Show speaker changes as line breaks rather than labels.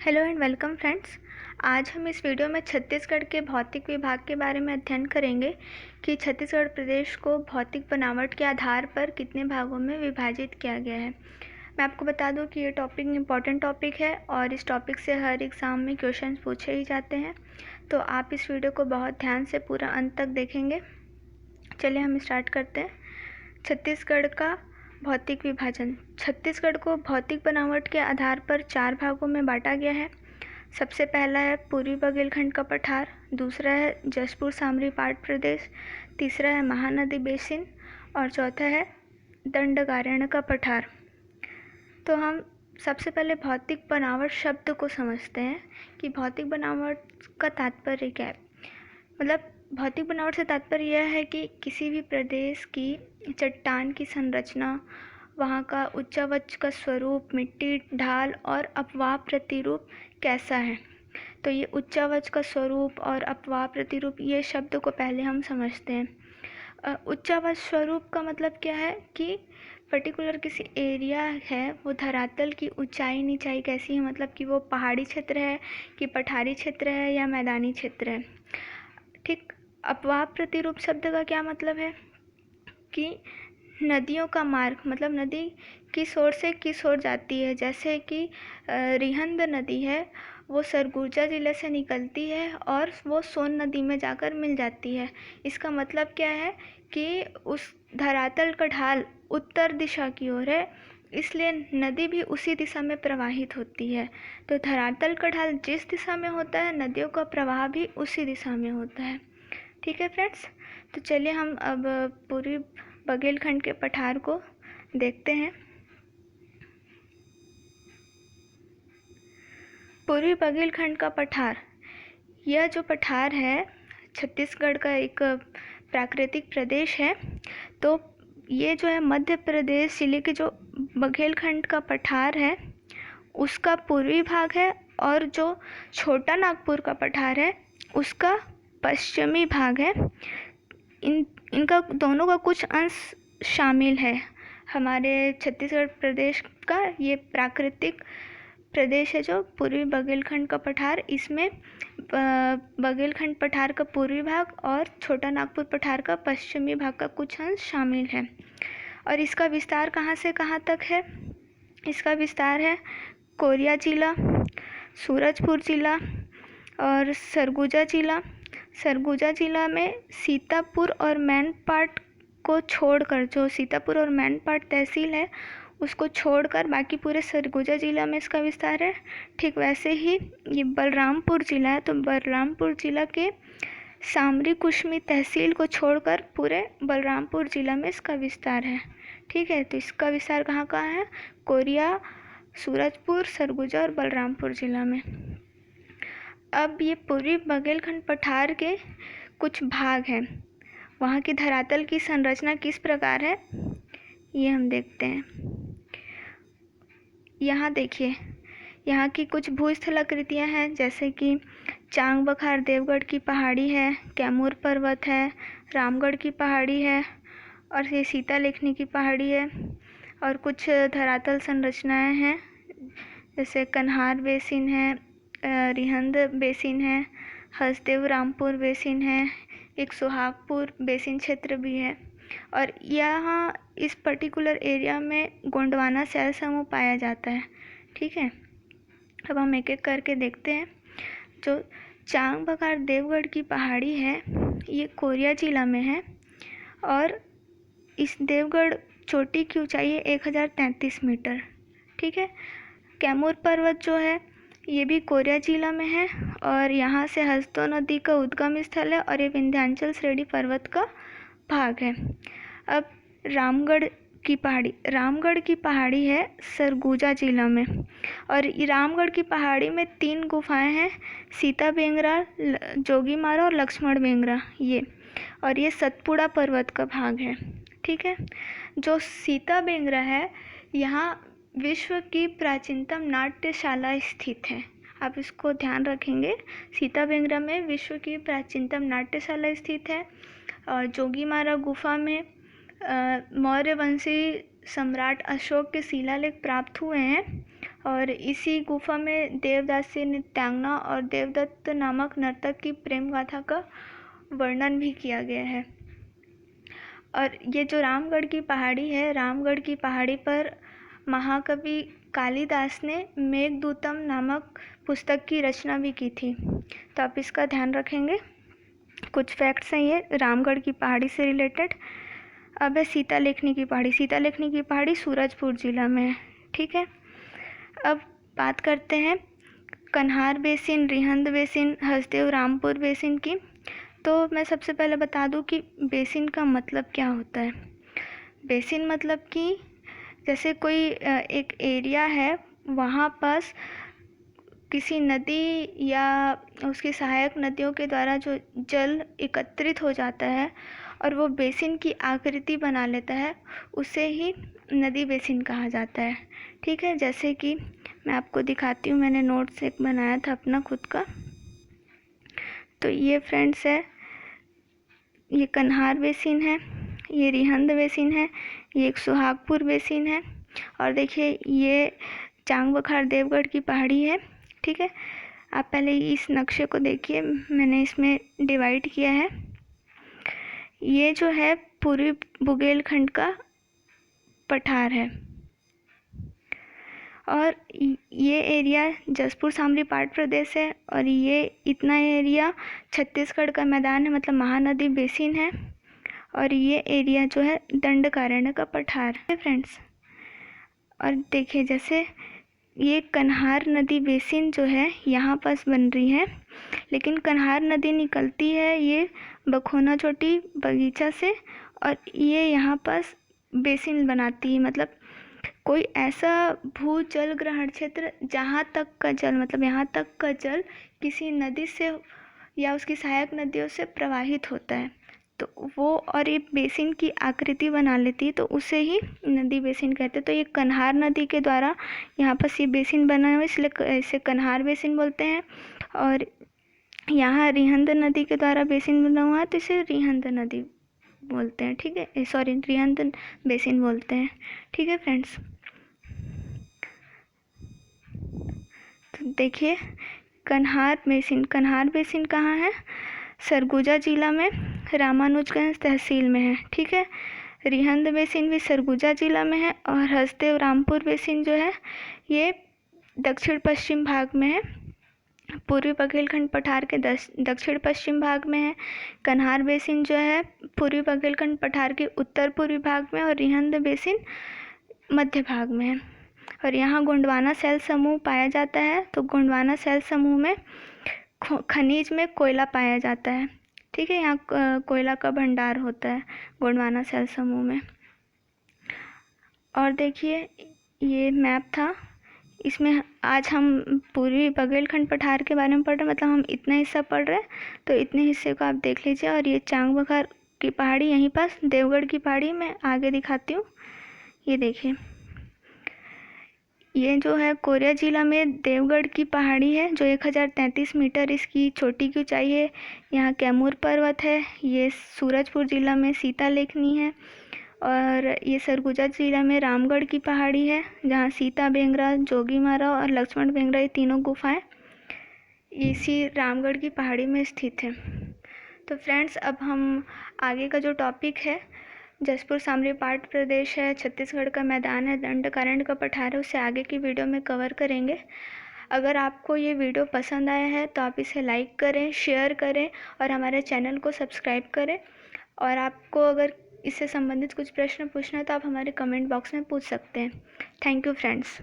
Hello and welcome friends. आज हम इस वीडियो में छत्तीसगढ़ के भौतिक विभाग के बारे में अध्ययन करेंगे कि छत्तीसगढ़ प्रदेश को भौतिक बनावट के आधार पर कितने भागों में विभाजित किया गया है। मैं आपको बता दूं कि ये टॉपिक इम्पॉर्टेंट टॉपिक है और इस टॉपिक से हर एग्ज़ाम में क्वेश्चन पूछे ही जाते हैं, तो आप इस वीडियो को बहुत ध्यान से पूरा अंत तक देखेंगे। चलिए हम स्टार्ट करते हैं। छत्तीसगढ़ का भौतिक विभाजन। छत्तीसगढ़ को भौतिक बनावट के आधार पर 4 भागों में बांटा गया है। सबसे पहला है पूर्वी बघेलखंड का पठार, दूसरा है जशपुर सामरी पाट प्रदेश, तीसरा है महानदी बेसिन और चौथा है दंडकारण्य का पठार। तो हम सबसे पहले भौतिक बनावट शब्द को समझते हैं कि भौतिक बनावट का तात्पर्य क्या है। मतलब भौतिक बनावट से तात्पर्य यह है कि किसी भी प्रदेश की चट्टान की संरचना, वहाँ का उच्चावच का स्वरूप, मिट्टी, ढाल और अपवाह प्रतिरूप कैसा है। तो ये उच्चावच का स्वरूप और अपवाह प्रतिरूप, ये शब्द को पहले हम समझते हैं। उच्चावच स्वरूप का मतलब क्या है कि पर्टिकुलर किसी एरिया है, वो धरातल की ऊंचाई नीचाई कैसी है, मतलब कि वो पहाड़ी क्षेत्र है कि पठारी क्षेत्र है या मैदानी क्षेत्र है। ठीक। अपवाह प्रतिरूप शब्द का क्या मतलब है कि नदियों का मार्ग, मतलब नदी किस ओर से किस ओर जाती है। जैसे कि रिहंद नदी है, वो सरगुजा ज़िले से निकलती है और वो सोन नदी में जाकर मिल जाती है। इसका मतलब क्या है कि उस धरातल का ढाल उत्तर दिशा की ओर है, इसलिए नदी भी उसी दिशा में प्रवाहित होती है। तो धरातल का ढाल जिस दिशा में होता है, नदियों का प्रवाह भी उसी दिशा में होता है। ठीक है फ्रेंड्स, तो चलिए हम अब पूर्वी बघेलखंड के पठार को देखते हैं। पूर्वी बघेलखंड का पठार, यह जो पठार है छत्तीसगढ़ का एक प्राकृतिक प्रदेश है। तो ये जो है मध्य प्रदेश जिले के जो बघेलखंड का पठार है उसका पूर्वी भाग है, और जो छोटा नागपुर का पठार है उसका पश्चिमी भाग है। इनका दोनों का कुछ अंश शामिल है हमारे छत्तीसगढ़ प्रदेश का। ये प्राकृतिक प्रदेश है जो पूर्वी बघेलखंड का पठार, इसमें बघेलखंड पठार का पूर्वी भाग और छोटा नागपुर पठार का पश्चिमी भाग का कुछ अंश शामिल है। और इसका विस्तार कहाँ से कहाँ तक है? इसका विस्तार है कोरिया जिला, सूरजपुर जिला और सरगुजा जिला। सरगुजा जिला में सीतापुर और मैनपाट को छोड़कर, जो सीतापुर और मैनपाट तहसील है उसको छोड़कर बाकी पूरे सरगुजा जिला में इसका विस्तार है। ठीक वैसे ही ये बलरामपुर जिला है, तो बलरामपुर जिला के सामरी कुशमी तहसील को छोड़कर पूरे बलरामपुर जिला में इसका विस्तार है। ठीक है, तो इसका विस्तार कहाँ कहाँ है? कोरिया, सूरजपुर, सरगुजा और बलरामपुर जिला में। अब ये पूर्वी बघेलखंड पठार के कुछ भाग हैं, वहाँ की धरातल की संरचना किस प्रकार है ये हम देखते हैं। यहाँ देखिए, यहाँ की कुछ भूस्थलाकृतियाँ हैं, जैसे कि चांग बखार देवगढ़ की पहाड़ी है, कैमूर पर्वत है, रामगढ़ की पहाड़ी है और ये सीता लेखनी की पहाड़ी है। और कुछ धरातल संरचनाएं हैं, जैसे कन्हार बेसिन है, रिहंद बेसिन है, हसदेव रामपुर बेसिन है, एक सुहागपुर बेसिन क्षेत्र भी है। और यहाँ इस पर्टिकुलर एरिया में गोंडवाना शैल समूह पाया जाता है। ठीक है, अब हम एक एक करके देखते हैं। जो चांग बखार देवगढ़ की पहाड़ी है ये कोरिया जिला में है, और इस देवगढ़ चोटी की ऊंचाई है 1033 मीटर। ठीक है, कैमूर पर्वत जो है ये भी कोरिया जिला में है, और यहाँ से हसदो नदी का उद्गम स्थल है और ये विंध्याचल श्रेणी पर्वत का भाग है। अब रामगढ़ की पहाड़ी है सरगुजा जिला में, और रामगढ़ की पहाड़ी में 3 गुफाएं हैं, सीता बेंगरा, जोगीमारा और लक्ष्मण बेंगरा ये, और ये सतपुड़ा पर्वत का भाग है। ठीक है, जो सीता बेंगरा है यहाँ विश्व की प्राचीनतम नाट्यशाला स्थित है। आप इसको ध्यान रखेंगे, सीता बेंगरा में विश्व की प्राचीनतम नाट्यशाला स्थित है। और जोगीमारा गुफा में मौर्य वंशी सम्राट अशोक के शिलालेख प्राप्त हुए हैं, और इसी गुफा में देवदासी नृत्यांगना और देवदत्त नामक नर्तक की प्रेम गाथा का वर्णन भी किया गया है। और ये जो रामगढ़ की पहाड़ी है, रामगढ़ की पहाड़ी पर महाकवि कालिदास ने मेघदूतम नामक पुस्तक की रचना भी की थी, तो आप इसका ध्यान रखेंगे। कुछ फैक्ट्स हैं ये रामगढ़ की पहाड़ी से रिलेटेड। अब है सीता लेखनी की पहाड़ी। सीता लेखनी की पहाड़ी सूरजपुर ज़िला में है, ठीक है। अब बात करते हैं कन्हार basin, Rihand basin, Hasdeo Rampur basin की। तो मैं सबसे पहले बता दूं कि बेसिन का मतलब क्या होता है। बेसिन मतलब कि जैसे कोई एक एरिया है, वहाँ पास किसी नदी या उसकी सहायक नदियों के द्वारा जो जल एकत्रित हो जाता है और वो बेसिन की आकृति बना लेता है, उसे ही नदी बेसिन कहा जाता है, ठीक है। जैसे कि मैं आपको दिखाती हूँ, मैंने नोट्स एक बनाया था अपना खुद का। तो ये फ्रेंड्स है, ये कन्हार बेसिन है, ये रिहंद बेसिन है, ये एक सुहागपुर बेसिन है, और देखिए ये चांग बखार देवगढ़ की पहाड़ी है, ठीक है। आप पहले इस नक्शे को देखिए, मैंने इसमें डिवाइड किया है। ये जो है पूर्वी बुंदेलखंड का पठार है, और ये एरिया जसपुर सामरी पाट प्रदेश है, और ये इतना एरिया छत्तीसगढ़ का मैदान है, मतलब महानदी बेसिन है, और ये एरिया जो है दंडकारण्य का पठार है फ्रेंड्स। और देखिए जैसे ये कन्हार नदी बेसिन जो है यहाँ पास बन रही है, लेकिन कन्हार नदी निकलती है ये बखोना चोटी बगीचा से, और ये यहाँ पास बेसिन बनाती है। मतलब कोई ऐसा भू जल ग्रहण क्षेत्र जहाँ तक का जल, मतलब यहाँ तक का जल किसी नदी से या उसकी सहायक नदियों से प्रवाहित होता है, तो वो और ये बेसिन की आकृति बना लेती है, तो उसे ही नदी बेसिन कहते हैं। तो ये कन्हार नदी के द्वारा यहाँ पर ये बेसिन बना हुआ है, इसलिए इसे कन्हार बेसिन बोलते हैं। और यहाँ रिहंद नदी के द्वारा बेसिन बना हुआ है, तो इसे रिहंद नदी बोलते हैं, ठीक है। सॉरी, रिहंद बेसिन बोलते हैं, ठीक है फ्रेंड्स। तो देखिए कन्हार बेसिन कहाँ है? सरगुजा जिला में, रामानुजगंज तहसील में है, ठीक है। रिहंद बेसिन भी सरगुजा जिला में है, और हसदेव रामपुर बेसिन जो है ये दक्षिण पश्चिम भाग में है, पूर्वी बुंदेलखंड पठार के दक्षिण पश्चिम भाग में है। कन्हार बेसिन जो है पूर्वी बुंदेलखंड पठार के उत्तर पूर्वी भाग में, और रिहंद बेसिन मध्य भाग में है। और यहाँ गोंडवाना सेल समूह पाया जाता है, तो गोंडवाना सेल समूह में खनिज में कोयला पाया जाता है, ठीक है। यहाँ कोयला का भंडार होता है गोंडवाना सेल समूह में। और देखिए ये मैप था, इसमें आज हम पूर्वी बुंदेलखंड पठार के बारे में पढ़ रहे हैं, मतलब हम इतना हिस्सा पढ़ रहे हैं, तो इतने हिस्से को आप देख लीजिए। और ये चांग बखार की पहाड़ी यहीं पास देवगढ़ की पहाड़ी मैं आगे दिखाती हूँ। ये देखिए ये जो है कोरिया जिला में देवगढ़ की पहाड़ी है, जो 1033 मीटर इसकी चोटी की ऊंचाई है। यहाँ कैमूर पर्वत है। ये सूरजपुर जिला में सीता लेखनी है, और ये सरगुजा जिला में रामगढ़ की पहाड़ी है, जहाँ सीता बेंगरा, जोगीमारा और लक्ष्मण बेंगरा ये तीनों गुफाएं इसी रामगढ़ की पहाड़ी में स्थित है। तो फ्रेंड्स अब हम आगे का जो टॉपिक है, जसपुर सामरी पाट प्रदेश है, छत्तीसगढ़ का मैदान है, दंडकारण्य का पठार है, उसे आगे की वीडियो में कवर करेंगे। अगर आपको ये वीडियो पसंद आया है तो आप इसे लाइक करें, शेयर करें और हमारे चैनल को सब्सक्राइब करें। और आपको अगर इससे संबंधित कुछ प्रश्न पूछना है तो आप हमारे कमेंट बॉक्स में पूछ सकते हैं। Thank you friends.